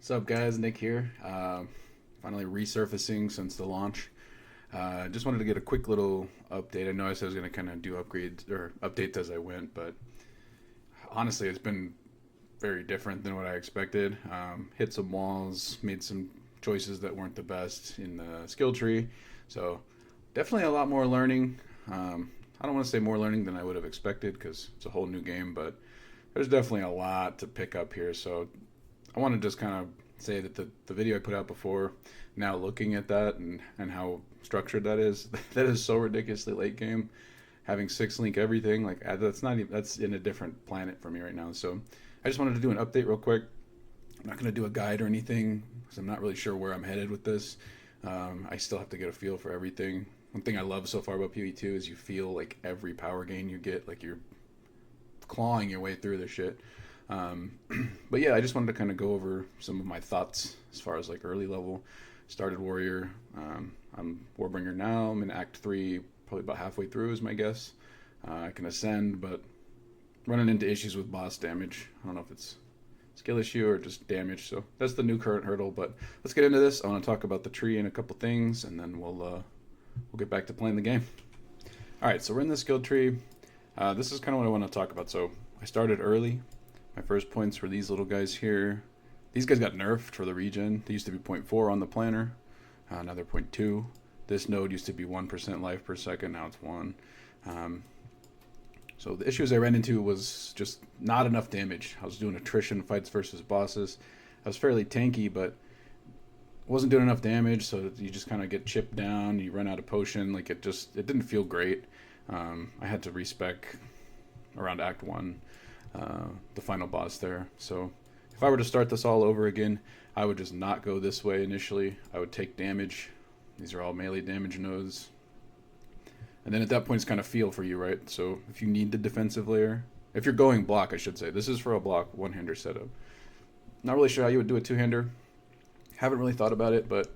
What's up, guys? Nick here. Finally resurfacing since the launch. Just wanted to get a quick little update. I know I said I was going to kind of do upgrades or updates as I went, but honestly, it's been very different than what I expected. Hit some walls, made some choices that weren't the best in the skill tree. So, definitely a lot more learning. I don't want to say more learning than I would have expected because it's a whole new game, but there's definitely a lot to pick up here. So, I want to just kind of say that the video I put out before, now looking at that and how structured that is, that is so ridiculously late game. Having six link everything, like that's not even, that's in a different planet for me right now. So I just wanted to do an update real quick. I'm not going to do a guide or anything because I'm not really sure where I'm headed with this. I still have to get a feel for everything. One thing I love so far about PoE 2 is you feel like every power gain you get, like you're clawing your way through the shit. Um, but yeah, I just wanted to kind of go over some of my thoughts as far as like early level. Started Warrior. I'm Warbringer now. I'm in Act 3, probably about halfway through is my guess. I can ascend, but running into issues with boss damage. I don't know if it's skill issue or just damage, so that's the new current hurdle. But let's get into this. I want to talk about the tree and a couple things, and then we'll get back to playing the game. All right, so we're in the skill tree. This is kind of what I want to talk about. So I started early. My first points were these little guys here. These guys got nerfed for the regen. They used to be 0.4 on the planner. Now they're 0.2. This node used to be 1% life per second. Now it's 1. So the issues I ran into was just not enough damage. I was doing attrition fights versus bosses. I was fairly tanky, but wasn't doing enough damage, so you just kind of get chipped down. You run out of potion. Like it didn't feel great. I had to respec around Act 1. The final boss there. So if I were to start this all over again, I would just not go this way initially. I would take damage. These are all melee damage nodes. And then at that point it's kind of feel for you, right? So if you need the defensive layer, if you're going block, I should say. This is for a block one-hander setup. Not really sure how you would do a two-hander. Haven't really thought about it, but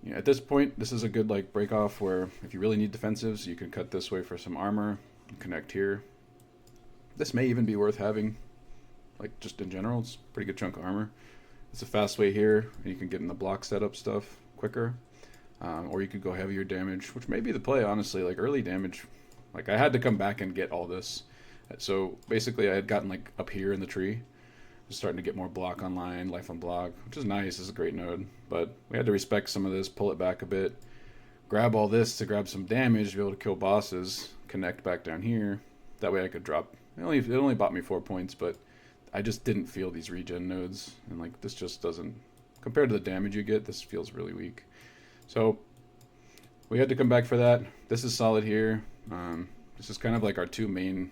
you know, at this point, this is a good like break off where if you really need defensives, you can cut this way for some armor, connect here. This may even be worth having, like just in general. It's a pretty good chunk of armor. It's a fast way here, and you can get in the block setup stuff quicker. Or you could go heavier damage, which may be the play, honestly. Like early damage, like I had to come back and get all this. So basically I had gotten like up here in the tree. Was starting to get more block online, life on block, which is nice. This is a great node. But we had to respect some of this, pull it back a bit. Grab all this to grab some damage, to be able to kill bosses, connect back down here. That way I could drop. It only bought me 4 points, but I just didn't feel these regen nodes. And like this just doesn't, compared to the damage you get, this feels really weak. So we had to come back for that. This is solid here. This is kind of like our two main.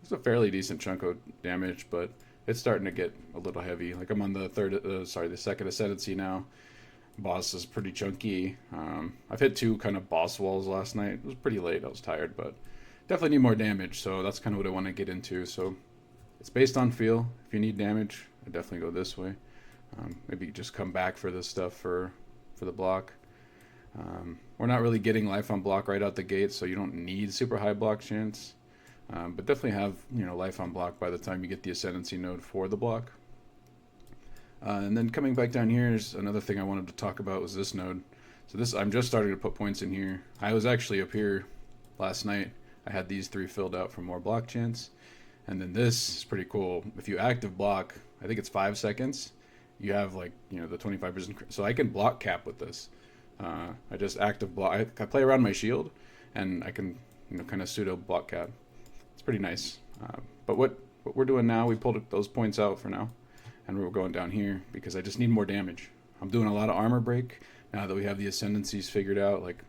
It's a fairly decent chunk of damage, but it's starting to get a little heavy. Like I'm on the second ascendancy now. Boss is pretty chunky. I've hit 2 kind of boss walls last night. It was pretty late. I was tired, but definitely need more damage. So that's kind of what I want to get into. So it's based on feel. If you need damage, I definitely go this way. Maybe just come back for this stuff for the block. We're not really getting life on block right out the gate, so you don't need super high block chance. But definitely have life on block by the time you get the ascendancy node for the block. And then coming back down here is another thing I wanted to talk about was this node. So this I'm just starting to put points in here. I was actually up here last night. I had these 3 filled out for more block chance. And then this is pretty cool. If you active block, I think it's 5 seconds. You have like the 25%. So I can block cap with this. I just active block. I play around my shield, and I can kind of pseudo block cap. It's pretty nice. But what we're doing now, we pulled those points out for now, and we're going down here because I just need more damage. I'm doing a lot of armor break now that we have the ascendancies figured out. Like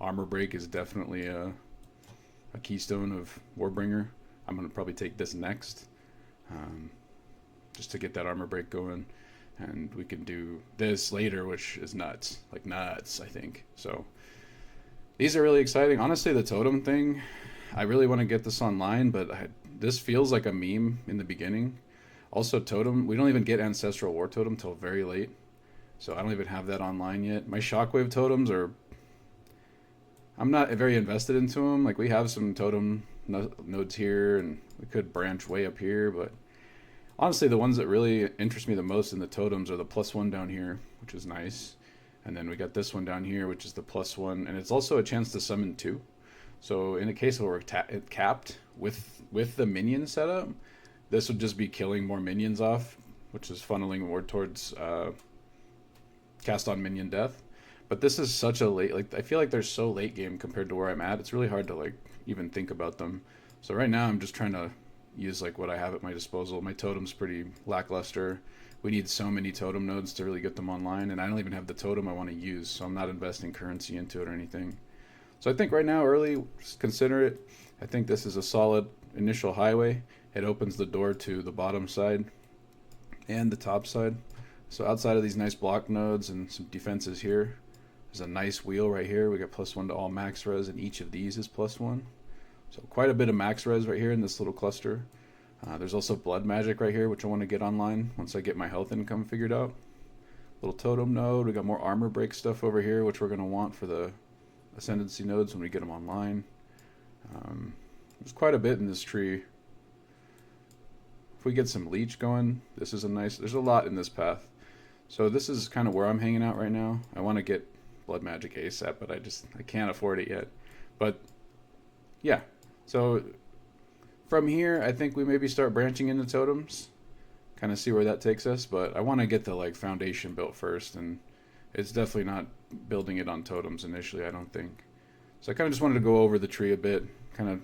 armor break is definitely a keystone of Warbringer. I'm gonna probably take this next, just to get that armor break going. And we can do this later, which is nuts. Like nuts, I think. So these are really exciting. Honestly, the totem thing, I really want to get this online, but this feels like a meme in the beginning. Also, totem, we don't even get Ancestral War Totem till very late. So I don't even have that online yet. My Shockwave totems are... I'm not very invested into them. Like, we have some totem nodes here, and we could branch way up here, but... Honestly, the ones that really interest me the most in the totems are the +1 down here, which is nice. And then we got this one down here, which is the +1. And it's also a chance to summon 2. So in a case where we're capped with the minion setup, this would just be killing more minions off, which is funneling more towards cast on minion death. But this is such a late, like, I feel like they're so late game compared to where I'm at. It's really hard to like even think about them. So right now I'm just trying to use like what I have at my disposal. My totem's pretty lackluster. We need so many totem nodes to really get them online, and I don't even have the totem I want to use, so I'm not investing currency into it or anything. So I think right now, early, just consider it. I think this is a solid initial highway. It opens the door to the bottom side and the top side. So outside of these nice block nodes and some defenses here, there's a nice wheel right here. We got +1 to all max res, and each of these is +1. So quite a bit of max res right here in this little cluster. There's also blood magic right here, which I want to get online once I get my health income figured out. Little totem node. We got more armor break stuff over here, which we're going to want for the ascendancy nodes when we get them online. There's quite a bit in this tree. If we get some leech going, this is a nice, there's a lot in this path. So this is kind of where I'm hanging out right now. I want to get blood magic ASAP, but I can't afford it yet. But yeah, so from here, I think we maybe start branching into totems, kind of see where that takes us. But I want to get the like foundation built first, and it's definitely not building it on totems initially, I don't think. So I kind of just wanted to go over the tree a bit, kind of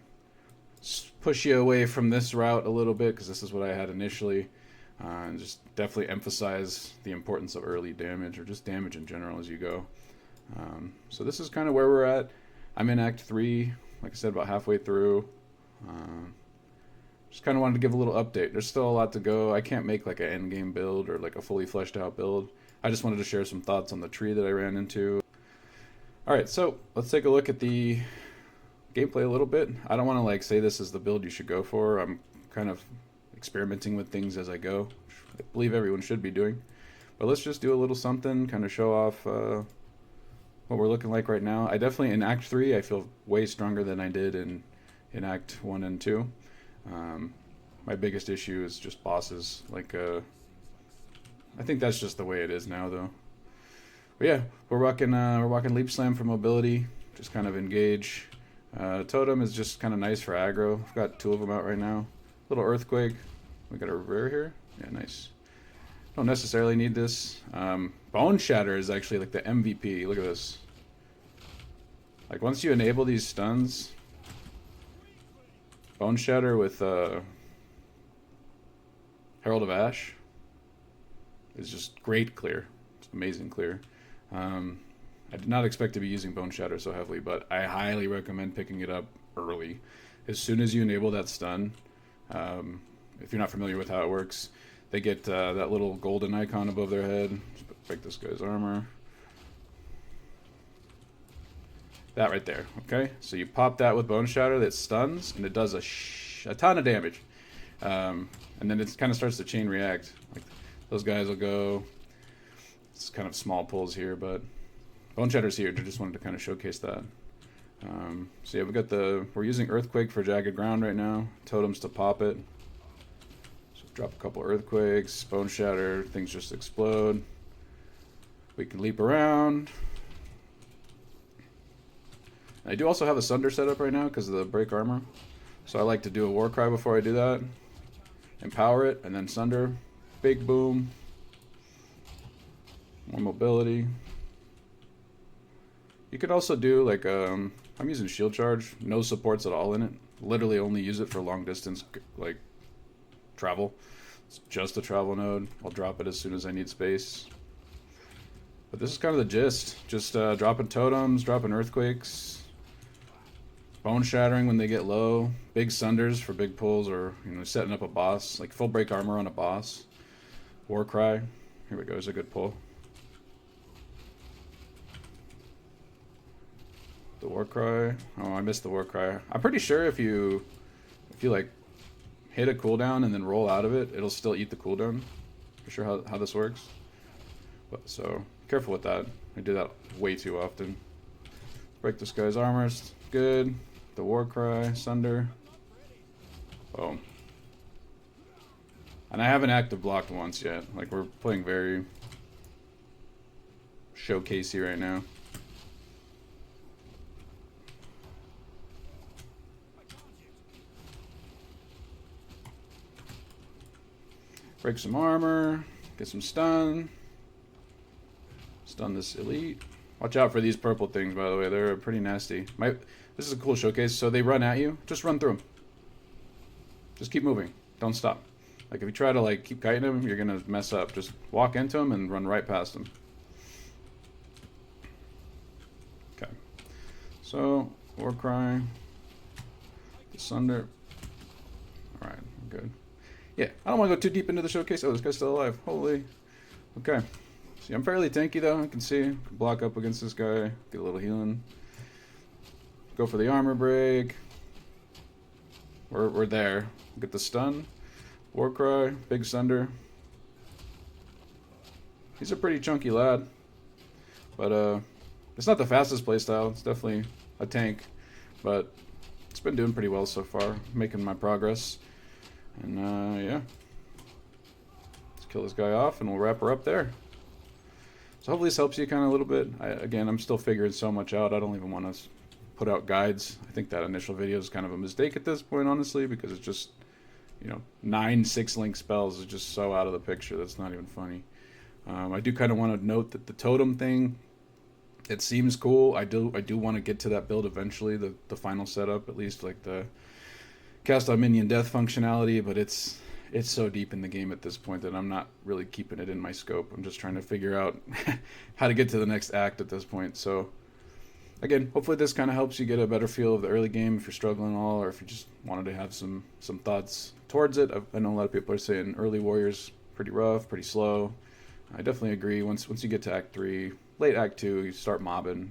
push you away from this route a little bit, because this is what I had initially, and just definitely emphasize the importance of early damage, or just damage in general as you go. So this is kind of where we're at. I'm in Act 3, like I said, about halfway through. Just kind of wanted to give a little update. There's still a lot to go. I can't make like an end game build or like a fully fleshed out build. I just wanted to share some thoughts on the tree that I ran into. Alright, so let's take a look at the gameplay a little bit. I don't want to like say this is the build you should go for. I'm kind of experimenting with things as I go. I believe everyone should be doing. But let's just do a little something, kind of show off what we're looking like right now. I definitely, in Act 3, I feel way stronger than I did in Act 1 and 2. My biggest issue is just bosses. Like, I think that's just the way it is now, though. But yeah, we're walking Leap Slam for mobility. Just kind of engage. Totem is just kind of nice for aggro. I've got 2 of them out right now. Little Earthquake. We got a rare here. Yeah, nice. Don't necessarily need this. Bone Shatter is actually like the MVP. Look at this. Like once you enable these stuns, Bone Shatter with Herald of Ash is just great clear. It's amazing clear. I did not expect to be using Bone Shatter so heavily, but I highly recommend picking it up early. As soon as you enable that stun, if you're not familiar with how it works, they get that little golden icon above their head. Let's break this guy's armor. That right there, okay? So you pop that with Bone Shatter, that stuns, and it does a ton of damage. And then it kind of starts to chain react. Like those guys will go. It's kind of small pulls here, but Bone Shatter's here. I just wanted to kind of showcase that. So yeah, we're using Earthquake for Jagged Ground right now. Totems to pop it. So drop a couple Earthquakes, Bone Shatter, things just explode. We can leap around. I do also have a Sunder set up right now because of the break armor. So I like to do a Warcry before I do that. Empower it, and then Sunder. Big boom. More mobility. You could also do like, I'm using Shield Charge. No supports at all in it. Literally only use it for long distance, like, travel. It's just a travel node. I'll drop it as soon as I need space. But this is kind of the gist. Just dropping totems, dropping Earthquakes. Bone Shattering when they get low. Big Sunders for big pulls, or setting up a boss. Like full break armor on a boss. Warcry. Here we go, there's a good pull. The Warcry. Oh, I missed the Warcry. I'm pretty sure if you like hit a cooldown and then roll out of it, it'll still eat the cooldown. For sure how this works. But so careful with that. I do that way too often. Break this guy's armor. Good. The Warcry. Sunder. Boom. And I haven't active blocked once yet. Like, we're playing very showcasey right now. Break some armor. Get some stun. Stun this elite. Watch out for these purple things, by the way. They're pretty nasty. This is a cool showcase. So they run at you. Just run through them. Just keep moving. Don't stop. Like, if you try to, like, keep kiting them, you're going to mess up. Just walk into them and run right past them. Okay. So, Warcry. Sunder. Alright, good. Yeah, I don't want to go too deep into the showcase. Oh, this guy's still alive. Holy. Okay. See, I'm fairly tanky, though. I can see. Block up against this guy. Get a little healing. Go for the armor break. We're there. Get the stun. Warcry. Big Sunder. He's a pretty chunky lad. But, it's not the fastest playstyle. It's definitely a tank. But it's been doing pretty well so far. Making my progress. And, yeah. Let's kill this guy off, and we'll wrap her up there. So hopefully this helps you kind of a little bit. Again, I'm still figuring so much out. I don't even want to put out guides. I think that initial video is kind of a mistake at this point, honestly, because it's just, you know, 9 6-link spells is just so out of the picture. That's not even funny. I do kind of want to note that the totem thing, it seems cool. I do want to get to that build eventually, the final setup, at least like the cast on minion death functionality, but it's so deep in the game at this point that I'm not really keeping it in my scope. I'm just trying to figure out how to get to the next act at this point. So again, hopefully this kind of helps you get a better feel of the early game if you're struggling at all, or if you just wanted to have some thoughts towards it. I know a lot of people are saying early Warriors pretty rough, pretty slow. I definitely agree. Once you get to Act 3, late Act 2, you start mobbing.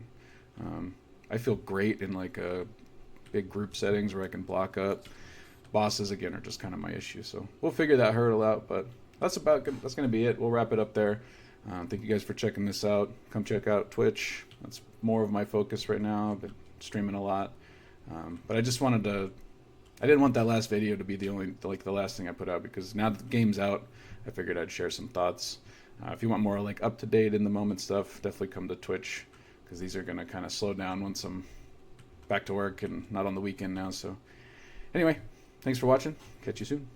I feel great in like big group settings where I can block up. Bosses, again, are just kind of my issue. So we'll figure that hurdle out, but that's going to be it. We'll wrap it up there. Thank you guys for checking this out. Come check out Twitch. That's more of my focus right now. I've been streaming a lot. But I just wanted to... I didn't want that last video to be the last thing I put out, because now that the game's out, I figured I'd share some thoughts. If you want more like up-to-date, in-the-moment stuff, definitely come to Twitch, because these are going to kind of slow down once I'm back to work and not on the weekend now. So anyway, thanks for watching. Catch you soon.